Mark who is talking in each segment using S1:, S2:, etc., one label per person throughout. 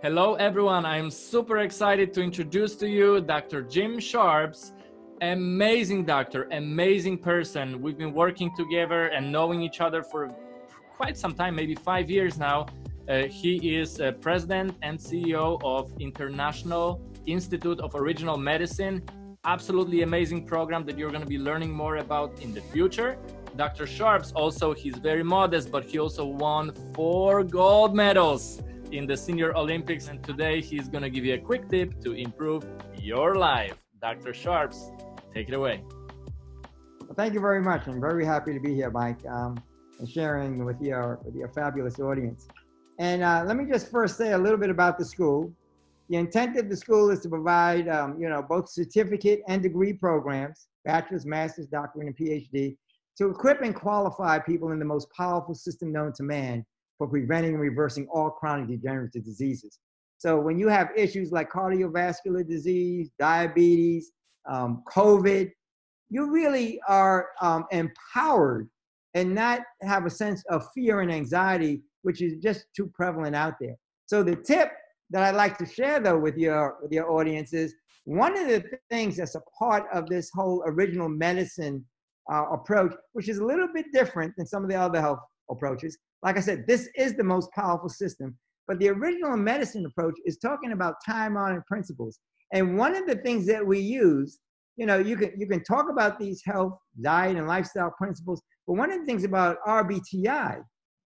S1: Hello everyone, I'm super excited to introduce to you Dr. Jim Sharps. Amazing doctor, amazing person. We've been working together and knowing each other for quite some time, maybe 5 years now. He is president and CEO of International Institute of Original Medicine. Absolutely amazing program that you're going to be learning more about in the future. Dr. Sharps also, he's very modest, but he also won 4 gold medals in the Senior Olympics, and today he's going to give you a quick tip to improve your life. Dr. Sharps, take it away.
S2: Well, thank you very much. I'm very happy to be here, Mike, and sharing with your fabulous audience. And let me just first say a little bit about the school. The intent of the school is to provide, both certificate and degree programs, bachelor's, master's, doctorate, and PhD, to equip and qualify people in the most powerful system known to man for preventing and reversing all chronic degenerative diseases. So when you have issues like cardiovascular disease, diabetes, COVID, you really are empowered and not have a sense of fear and anxiety, which is just too prevalent out there. So the tip that I'd like to share though with your audience is one of the things that's a part of this whole original medicine approach, which is a little bit different than some of the other health approaches. Like I said, this is the most powerful system, but the original medicine approach is talking about time-honored principles. And one of the things that we use, you can talk about these health, diet, and lifestyle principles, but one of the things about RBTI,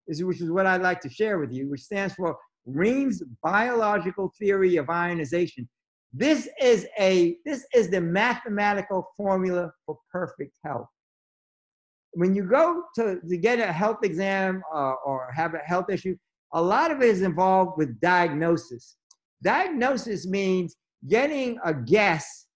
S2: which is what I'd like to share with you, which stands for Reams Biological Theory of Ionization. This is the mathematical formula for perfect health. When you go to get a health exam or have a health issue, a lot of it is involved with diagnosis. Diagnosis means getting a guess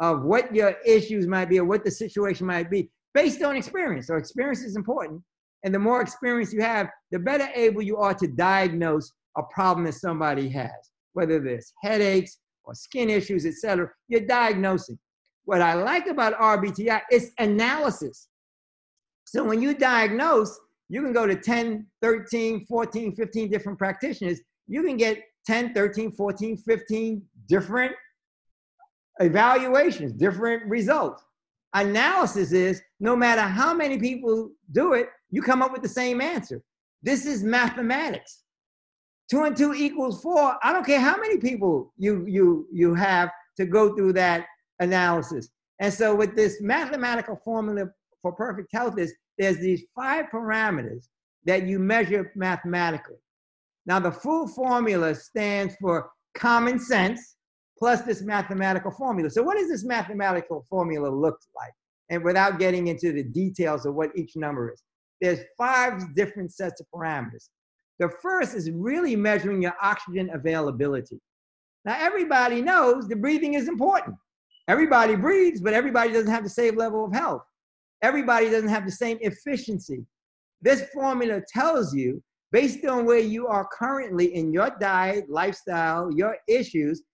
S2: of what your issues might be or what the situation might be based on experience. So experience is important. And the more experience you have, the better able you are to diagnose a problem that somebody has, whether there's headaches or skin issues, etc. You're diagnosing. What I like about RBTI is analysis. So when you diagnose, you can go to 10, 13, 14, 15 different practitioners. You can get 10, 13, 14, 15 different evaluations, different results. Analysis is no matter how many people do it, you come up with the same answer. This is mathematics. 2 and 2 equals 4. I don't care how many people you have to go through that analysis. And so with this mathematical formula for perfect health there's these 5 parameters that you measure mathematically. Now the full formula stands for common sense plus this mathematical formula. So what does this mathematical formula look like? And without getting into the details of what each number is, there's 5 different sets of parameters. The first is really measuring your oxygen availability. Now everybody knows the breathing is important. Everybody breathes, but everybody doesn't have the same level of health. Everybody doesn't have the same efficiency. This formula tells you, based on where you are currently in your diet, lifestyle, your issues,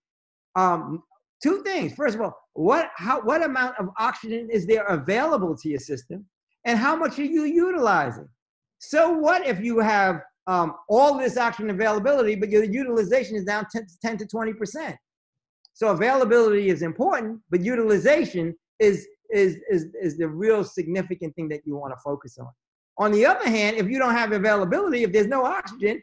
S2: 2 things. First of all, what amount of oxygen is there available to your system, and how much are you utilizing? So what if you have all this oxygen availability, but your utilization is down 10 to 20%? So availability is important, but utilization is the real significant thing that you want to focus on. On the other hand, if you don't have availability, if there's no oxygen,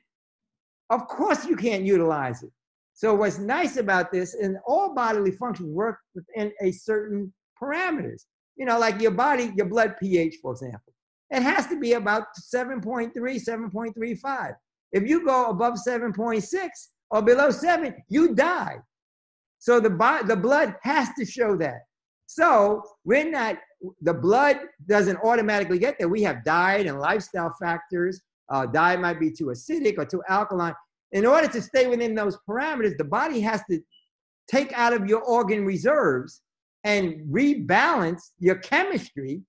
S2: of course you can't utilize it. So what's nice about this, and all bodily functions work within a certain parameters. Like your blood pH, for example. It has to be about 7.3, 7.35. If you go above 7.6 or below 7, you die. So the blood has to show that. So the blood doesn't automatically get there. We have diet and lifestyle factors. Diet might be too acidic or too alkaline. In order to stay within those parameters, the body has to take out of your organ reserves and rebalance your chemistry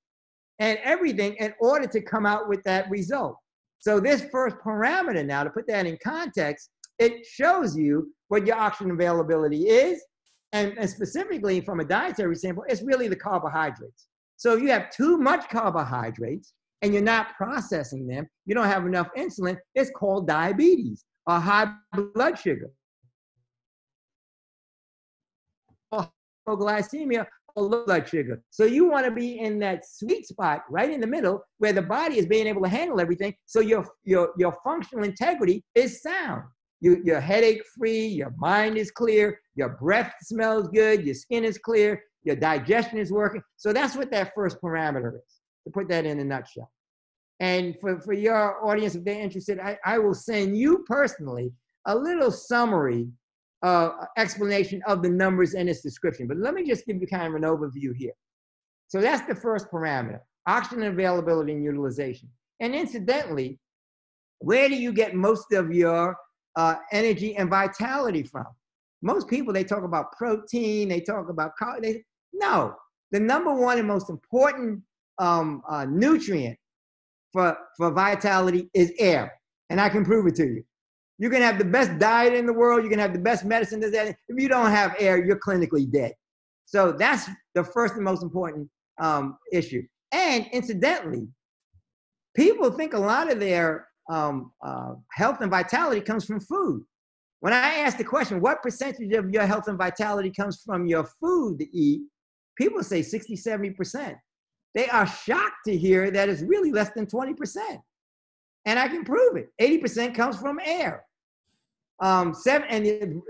S2: and everything in order to come out with that result. So this first parameter now, to put that in context, it shows you what your oxygen availability is. And specifically from a dietary standpoint, it's really the carbohydrates. So if you have too much carbohydrates and you're not processing them, you don't have enough insulin, it's called diabetes or high blood sugar. hypoglycemia or low blood sugar. So you want to be in that sweet spot right in the middle where the body is being able to handle everything. So your functional integrity is sound. You're headache free, your mind is clear, your breath smells good, your skin is clear, your digestion is working. So that's what that first parameter is, to put that in a nutshell. And for your audience, if they're interested, I will send you personally a little summary explanation of the numbers and its description. But let me just give you kind of an overview here. So that's the first parameter, oxygen availability and utilization. And incidentally, where do you get most of your energy and vitality from? Most people, they talk about protein, they talk about carbs. No, the number one and most important nutrient for vitality is air. And I can prove it to you. You can have the best diet in the world, you can have the best medicine, if you don't have air, you're clinically dead. So that's the first and most important issue. And incidentally, people think a lot of their health and vitality comes from food. When I ask the question, what percentage of your health and vitality comes from your food to eat, people say 60, 70%. They are shocked to hear that it's really less than 20%. And I can prove it. 80% comes from air. And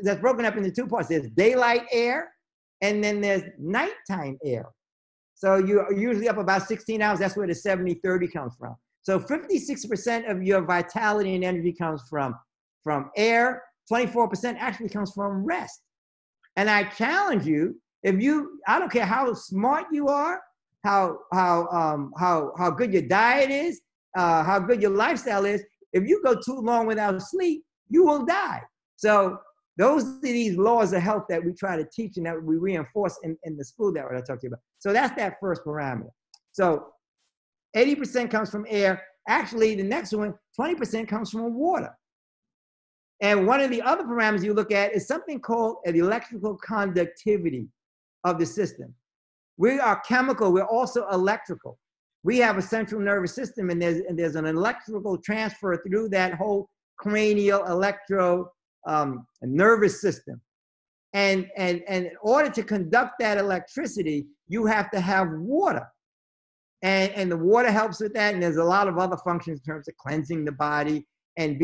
S2: that's broken up into two parts. There's daylight air, and then there's nighttime air. So you're usually up about 16 hours. That's where the 70-30 comes from. So 56% of your vitality and energy comes from air. 24% actually comes from rest. And I challenge you, I don't care how smart you are, how good your diet is, how good your lifestyle is, if you go too long without sleep, you will die. So those are these laws of health that we try to teach and that we reinforce in the school that I talked to you about. So that's that first parameter. So 80% comes from air. Actually, the next one, 20% comes from water. And one of the other parameters you look at is something called the electrical conductivity of the system. We are chemical, we're also electrical. We have a central nervous system, and there's an electrical transfer through that whole cranial electro nervous system. And in order to conduct that electricity, you have to have water. And the water helps with that. And there's a lot of other functions in terms of cleansing the body and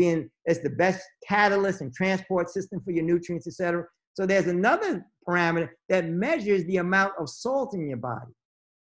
S2: it's the best catalyst and transport system for your nutrients, et cetera. So there's another parameter that measures the amount of salt in your body.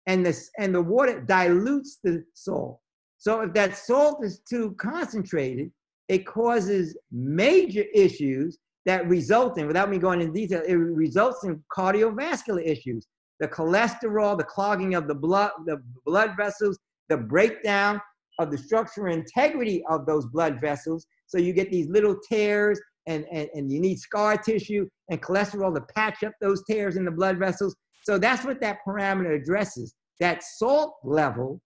S2: And the water dilutes the salt. So if that salt is too concentrated, it causes major issues that result in, without me going into detail, it results in cardiovascular issues. The cholesterol, the clogging of the blood vessels, the breakdown of the structure and integrity of those blood vessels. So you get these little tears and you need scar tissue and cholesterol to patch up those tears in the blood vessels. So that's what that parameter addresses, that salt level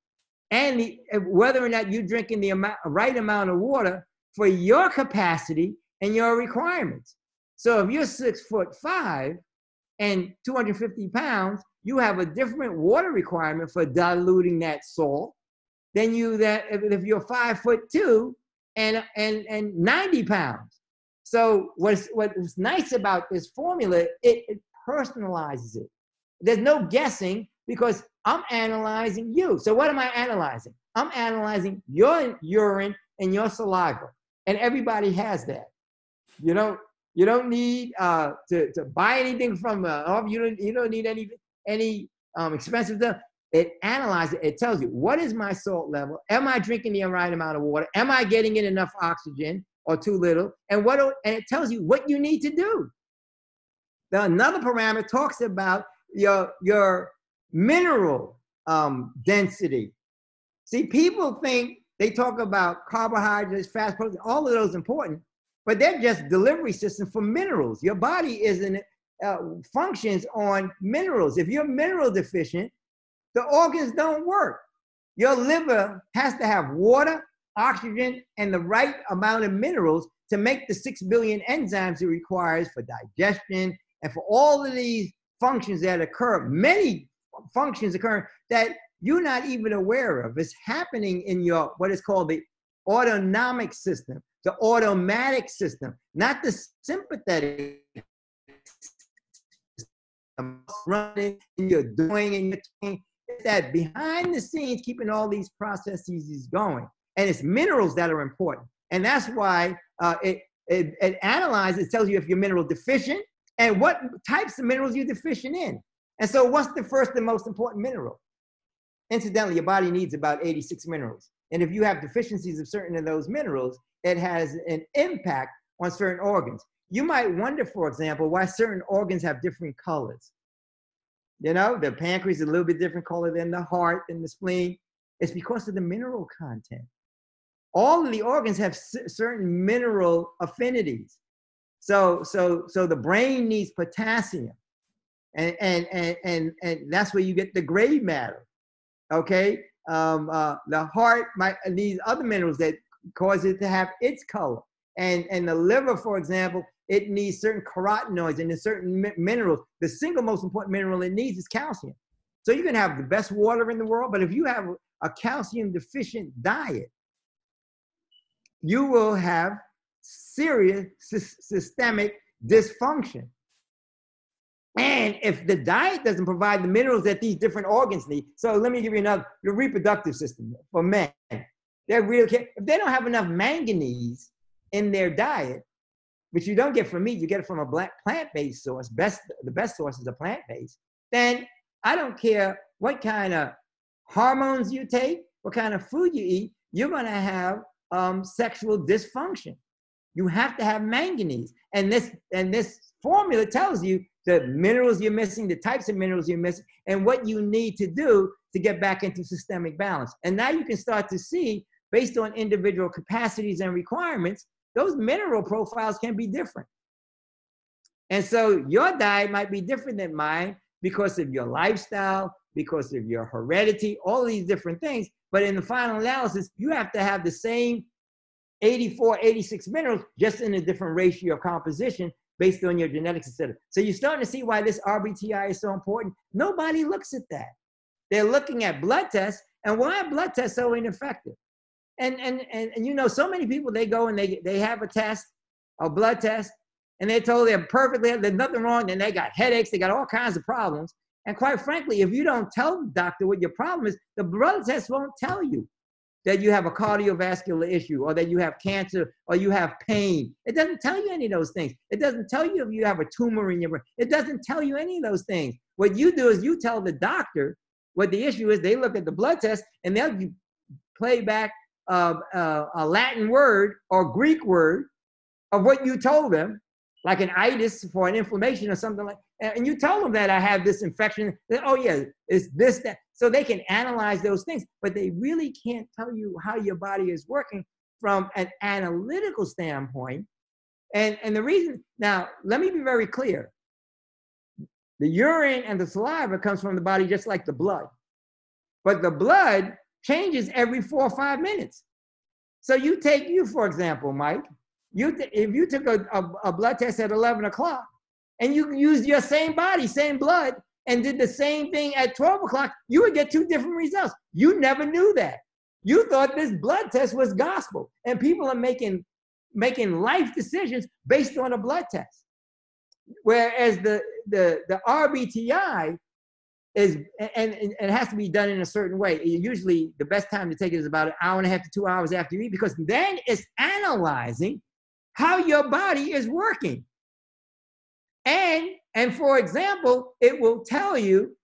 S2: and whether or not you're drinking the right amount of water for your capacity and your requirements. So if you're 6'5" and 250 pounds, you have a different water requirement for diluting that salt than if you're 5'2" and 90 pounds. So what's nice about this formula, it personalizes it. There's no guessing because I'm analyzing you. So what am I analyzing? I'm analyzing your urine and your saliva. And everybody has that. You don't need to buy anything from you don't need any expensive stuff. It analyzes it. It tells you, what is my salt level? Am I drinking the right amount of water? Am I getting in enough oxygen or too little? And it tells you what you need to do. Another parameter talks about your mineral density. See, people think they talk about carbohydrates, fast protein, all of those important, but they're just delivery systems for minerals. Your body functions on minerals. If you're mineral deficient, the organs don't work. Your liver has to have water, oxygen, and the right amount of minerals to make the 6 billion enzymes it requires for digestion and for all of these functions that occur. Many functions occur that you're not even aware of. It's happening in your, what is called the autonomic system, the automatic system, not the sympathetic running and you're doing and you're doing. It's that behind the scenes keeping all these processes going. And it's minerals that are important. And that's why it analyzes, it tells you if you're mineral deficient and what types of minerals you're deficient in. And so what's the first and most important mineral? Incidentally, your body needs about 86 minerals. And if you have deficiencies of certain of those minerals, it has an impact on certain organs. You might wonder, for example, why certain organs have different colors. You know, the pancreas is a little bit different color than the heart and the spleen. It's because of the mineral content. All of the organs have certain mineral affinities. So the brain needs potassium. And that's where you get the gray matter. Okay, the heart might need other minerals that cause it to have its color, and the liver, for example, it needs certain carotenoids and certain minerals. The single most important mineral it needs is calcium. So you can have the best water in the world, but if you have a calcium deficient diet, you will have serious systemic dysfunction. And if the diet doesn't provide the minerals that these different organs need, so let me give you another, the reproductive system for men. They're real, if they don't have enough manganese in their diet, which you don't get from meat, you get it from a plant-based source, the best source is a plant-based, then I don't care what kind of hormones you take, what kind of food you eat, you're gonna have sexual dysfunction. You have to have manganese. And this formula tells you the minerals you're missing, the types of minerals you're missing, and what you need to do to get back into systemic balance. And now you can start to see, based on individual capacities and requirements, those mineral profiles can be different. And so your diet might be different than mine because of your lifestyle, because of your heredity, all these different things. But in the final analysis, you have to have the same 84, 86 minerals, just in a different ratio of composition based on your genetics, etc. So you're starting to see why this RBTI is so important. Nobody looks at that. They're looking at blood tests, and why are blood tests so ineffective? And you know, so many people, they go and they have a test, a blood test, and they're told they're perfectly, there's nothing wrong, and they got headaches, they got all kinds of problems. And quite frankly, if you don't tell the doctor what your problem is, the blood test won't tell you that you have a cardiovascular issue, or that you have cancer, or you have pain. It doesn't tell you any of those things. It doesn't tell you if you have a tumor in your brain. It doesn't tell you any of those things. What you do is you tell the doctor what the issue is. They look at the blood test, and they'll play back a Latin word or Greek word of what you told them, like an itis for an inflammation or something like that. And you told them that I have this infection. Oh yeah, it's this, that. So they can analyze those things, but they really can't tell you how your body is working from an analytical standpoint. And the reason, now, let me be very clear. The urine and the saliva comes from the body just like the blood. But the blood changes every 4 or 5 minutes. So you, for example, Mike, if you took a blood test at 11 o'clock and you used your same body, same blood, and did the same thing at 12 o'clock, you would get 2 different results. You never knew that. You thought this blood test was gospel, and people are making life decisions based on a blood test. Whereas the RBTI is, and it has to be done in a certain way. Usually the best time to take it is about 1.5 hours to 2 hours after you eat, because then it's analyzing how your body is working. And for example, it will tell you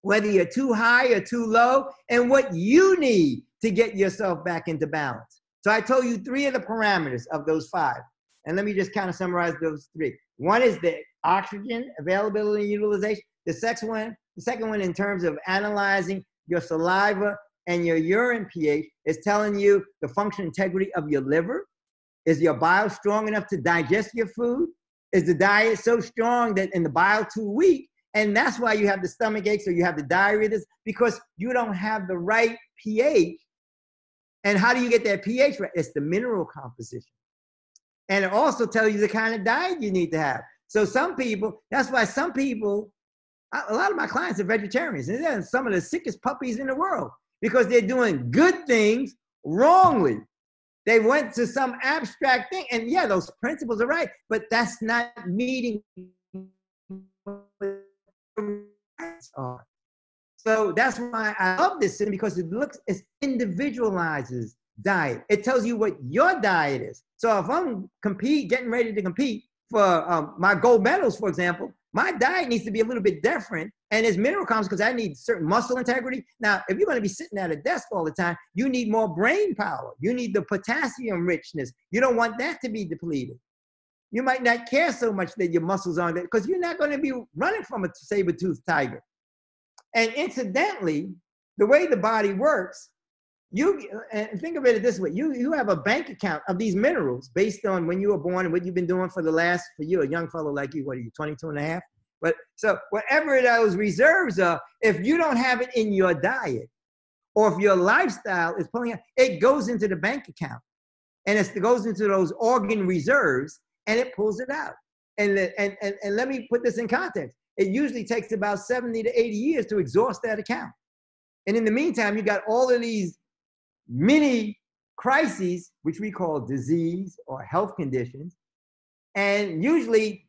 S2: whether you're too high or too low and what you need to get yourself back into balance. So I told you 3 of the parameters of those 5. And let me just kind of summarize those 3. One is the oxygen availability and utilization. The second one in terms of analyzing your saliva and your urine pH is telling you the functional integrity of your liver. Is your bile strong enough to digest your food? Is the diet so strong that in the bile too weak? And that's why you have the stomach aches or you have the diarrhea, because you don't have the right pH. And how do you get that pH right? It's the mineral composition. And it also tells you the kind of diet you need to have. So some people, that's why some people, a lot of my clients are vegetarians, and they're some of the sickest puppies in the world because they're doing good things wrongly. They went to some abstract thing, and yeah, those principles are right, but that's not meeting are. So that's why I love this system, because it individualizes diet. It tells you what your diet is. So if I'm getting ready to compete for my gold medals, for example, my diet needs to be a little bit different. And it's mineral complex because I need certain muscle integrity. Now, if you're going to be sitting at a desk all the time, you need more brain power. You need the potassium richness. You don't want that to be depleted. You might not care so much that your muscles aren't there because you're not going to be running from a saber-toothed tiger. And incidentally, the way the body works, and think of it this way, you have a bank account of these minerals based on when you were born and what you've been doing for you, a young fellow like you, what are you, 22 and a half? But so whatever those reserves are, if you don't have it in your diet, or if your lifestyle is pulling out, it goes into the bank account. And it goes into those organ reserves and it pulls it out. And let me put this in context. It usually takes about 70 to 80 years to exhaust that account. And in the meantime, you got all of these mini crises, which we call disease or health conditions. And usually,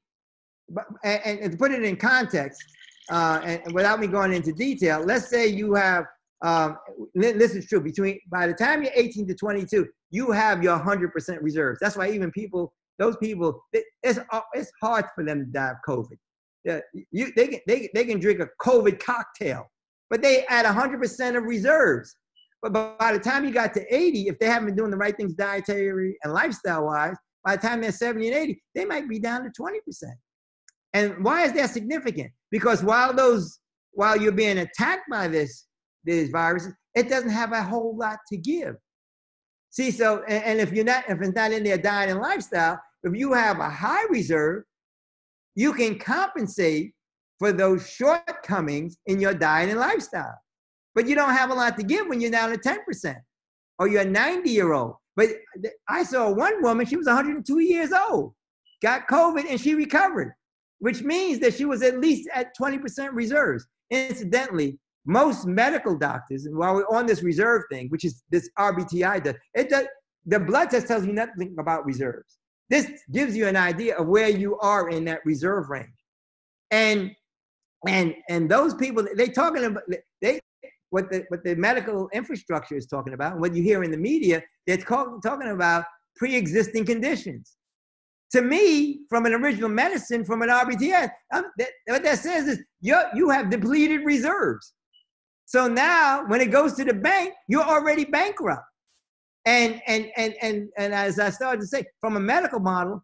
S2: and to put it in context, and without me going into detail, let's say you have, this is true, by the time you're 18 to 22, you have your 100% reserves. That's why even those people, it's hard for them to die of COVID. They can drink a COVID cocktail, but they at 100% of reserves. But by the time you got to 80, if they haven't been doing the right things dietary and lifestyle-wise, by the time they're 70 and 80, they might be down to 20%. And why is that significant? Because while you're being attacked by these viruses, it doesn't have a whole lot to give. See, so, and if it's not in their diet and lifestyle, if you have a high reserve, you can compensate for those shortcomings in your diet and lifestyle. But you don't have a lot to give when you're down to 10%, or you're a 90-year-old. But I saw one woman, she was 102 years old, got COVID and she recovered, which means that she was at least at 20% reserves. Incidentally, most medical doctors, and while we're on this reserve thing, which is this RBTI does, the blood test tells you nothing about reserves. This gives you an idea of where you are in that reserve range. And those people, what the medical infrastructure is talking about, and what you hear in the media, they're talking about pre-existing conditions. To me, from an original medicine, from an RBTI, what that says is you have depleted reserves. So now, when it goes to the bank, you're already bankrupt. And as I started to say, from a medical model,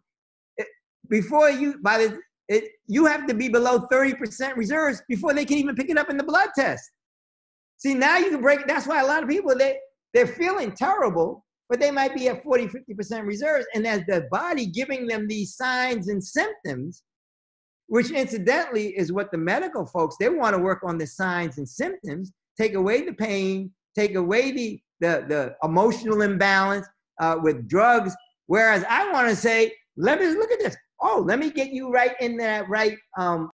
S2: you have to be below 30% reserves before they can even pick it up in the blood test. See, now you can break. That's why a lot of people, they're feeling terrible, but they might be at 40, 50% reserves. And as the body giving them these signs and symptoms, which incidentally is what the medical folks, they want to work on the signs and symptoms, take away the pain, take away the emotional imbalance with drugs. Whereas I want to say, let me look at this. Oh, let me get you right in that right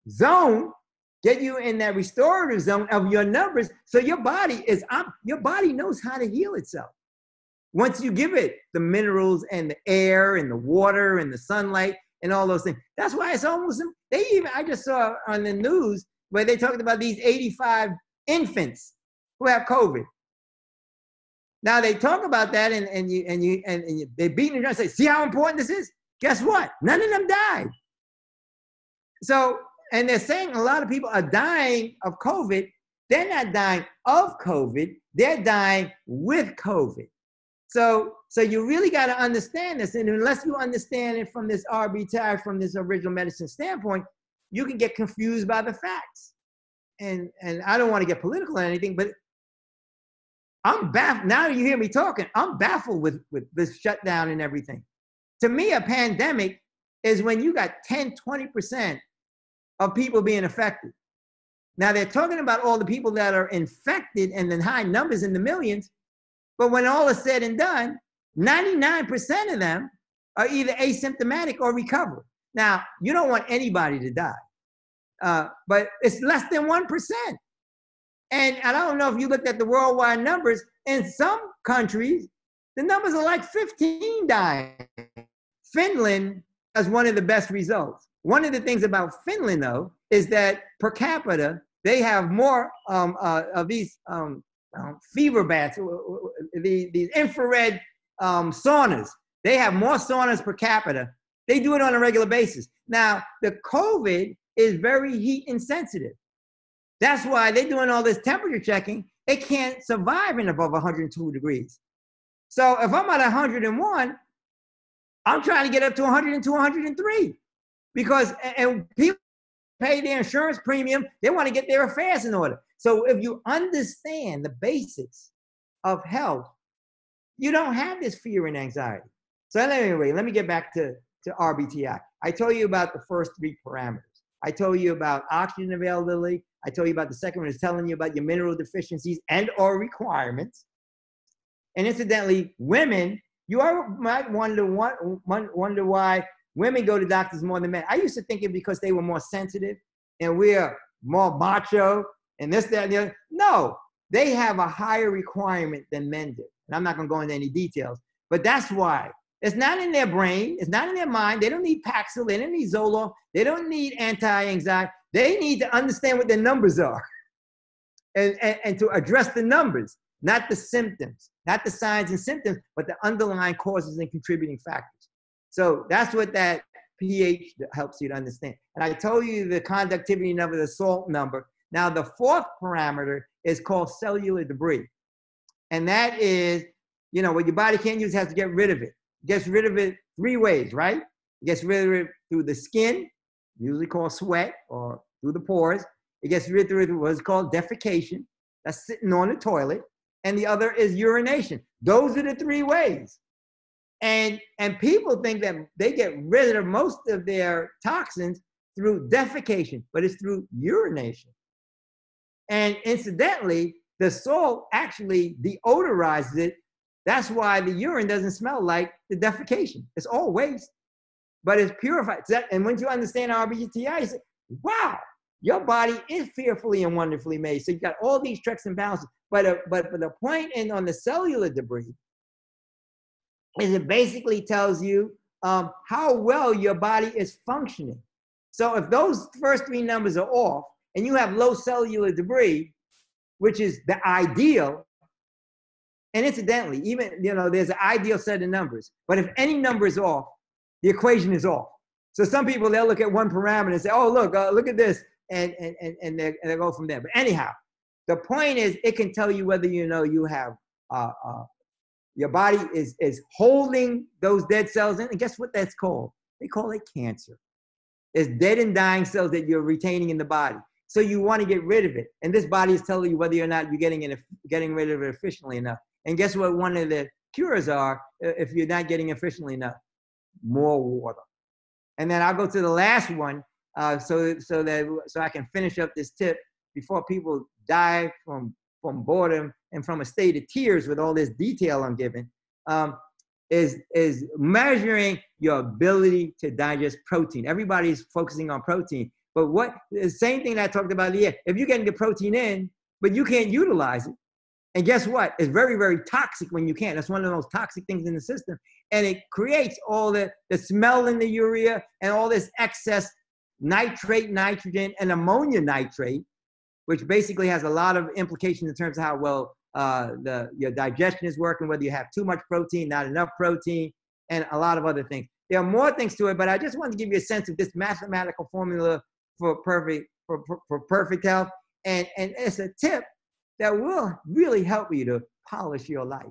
S2: zone, get you in that restorative zone of your numbers. So your body knows how to heal itself. Once you give it the minerals and the air and the water and the sunlight and all those things. That's why it's almost, I just saw on the news where they talked about these 85 infants who have COVID. Now they talk about that and they beat them and say, see how important this is? Guess what? None of them died. So, and they're saying a lot of people are dying of COVID. They're not dying of COVID. They're dying with COVID. So you really got to understand this. And unless you understand it from this RBTI, from this original medicine standpoint, you can get confused by the facts. And I don't want to get political or anything, but I'm baffled. Now that you hear me talking, I'm baffled with this shutdown and everything. To me, a pandemic is when you got 10, 20% of people being affected. Now they're talking about all the people that are infected and in high numbers in the millions. But when all is said and done, 99% of them are either asymptomatic or recover. Now, you don't want anybody to die, but it's less than 1%. And I don't know if you looked at the worldwide numbers. In some countries, the numbers are like 15 dying. Finland has one of the best results. One of the things about Finland, though, is that per capita, they have more of these fever baths, these infrared saunas. They have more saunas per capita. They do it on a regular basis. Now, the COVID is very heat insensitive. That's why they're doing all this temperature checking. It can't survive in above 102 degrees. So if I'm at 101, I'm trying to get up to 102, 103. Because, and people pay their insurance premium, they want to get their affairs in order. So if you understand the basics of health, you don't have this fear and anxiety. So anyway, let me get back to RBTI. I told you about the first three parameters. I told you about oxygen availability. I told you about the second one is telling you about your mineral deficiencies and or requirements. And incidentally, women, you might wonder why women go to doctors more than men. I used to think it because they were more sensitive and we're more macho and this, that, and the other. No, they have a higher requirement than men do. And I'm not going to go into any details, but that's why. It's not in their brain. It's not in their mind. They don't need Paxil. They don't need Zoloft. They don't need anti-anxiety. They need to understand what their numbers are and to address the numbers, not the symptoms, not the signs and symptoms, but the underlying causes and contributing factors. So that's what that pH helps you to understand. And I told you the conductivity number, the salt number. Now, the fourth parameter is called cellular debris. And that is, you know, what your body can't use, has to get rid of it. It gets rid of it three ways, right? It gets rid of it through the skin, usually called sweat, or through the pores. It gets rid of it through what's called defecation. That's sitting on the toilet. And the other is urination. Those are the three ways. And people think that they get rid of most of their toxins through defecation, but it's through urination. And incidentally, the salt actually deodorizes it. That's why the urine doesn't smell like the defecation. It's all waste, but it's purified. And once you understand RBTI, you say, wow, your body is fearfully and wonderfully made. So you got all these checks and balances. But the point on the cellular debris is it basically tells you how well your body is functioning. So if those first three numbers are off and you have low cellular debris, which is the ideal, and incidentally, even, you know, there's an ideal set of numbers, but if any number is off, the equation is off. So some people, they'll look at one parameter and say, oh, look at this, and they go from there. But anyhow, the point is it can tell you whether, you know, you have, your body is holding those dead cells in, and guess what that's called? They call it cancer. It's dead and dying cells that you're retaining in the body. So you want to get rid of it. And this body is telling you whether or not you're getting rid of it efficiently enough. And guess what one of the cures are if you're not getting efficiently enough? More water. And then I'll go to the last one so I can finish up this tip before people die from boredom and from a state of tears with all this detail I'm giving, is measuring your ability to digest protein. Everybody's focusing on protein. But what the same thing that I talked about here, if you're getting the protein in, but you can't utilize it, and guess what? It's very, very toxic when you can't. That's one of those toxic things in the system. And it creates all the smell in the urea and all this excess nitrate, nitrogen, and ammonia nitrate, which basically has a lot of implications in terms of how well your digestion is working, whether you have too much protein, not enough protein, and a lot of other things. There are more things to it, but I just want to give you a sense of this mathematical formula for perfect health. And it's a tip that will really help you to polish your life.